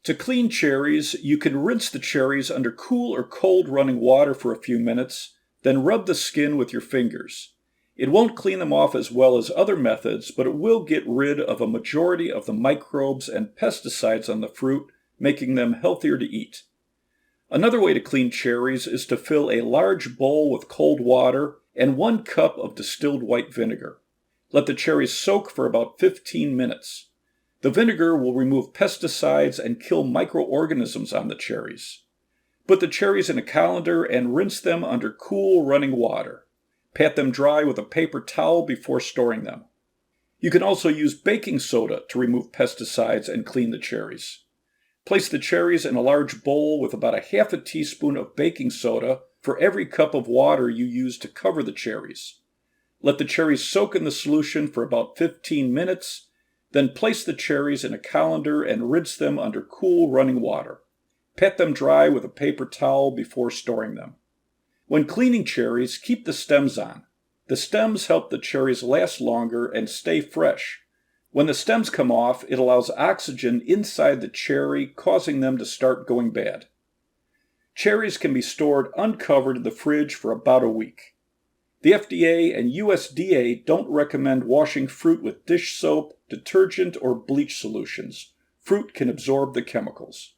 To clean cherries, you can rinse the cherries under cool or cold running water for a few minutes, then rub the skin with your fingers. It won't clean them off as well as other methods, but it will get rid of a majority of the microbes and pesticides on the fruit, making them healthier to eat. Another way to clean cherries is to fill a large bowl with cold water and 1 cup of distilled white vinegar. Let the cherries soak for about 15 minutes. The vinegar will remove pesticides and kill microorganisms on the cherries. Put the cherries in a colander and rinse them under cool running water. Pat them dry with a paper towel before storing them. You can also use baking soda to remove pesticides and clean the cherries. Place the cherries in a large bowl with about a half a teaspoon of baking soda for every cup of water you use to cover the cherries. Let the cherries soak in the solution for about 15 minutes, then place the cherries in a colander and rinse them under cool running water. Pat them dry with a paper towel before storing them. When cleaning cherries, keep the stems on. The stems help the cherries last longer and stay fresh. When the stems come off, it allows oxygen inside the cherry, causing them to start going bad. Cherries can be stored uncovered in the fridge for about a week. The FDA and USDA don't recommend washing fruit with dish soap, detergent, or bleach solutions. Fruit can absorb the chemicals.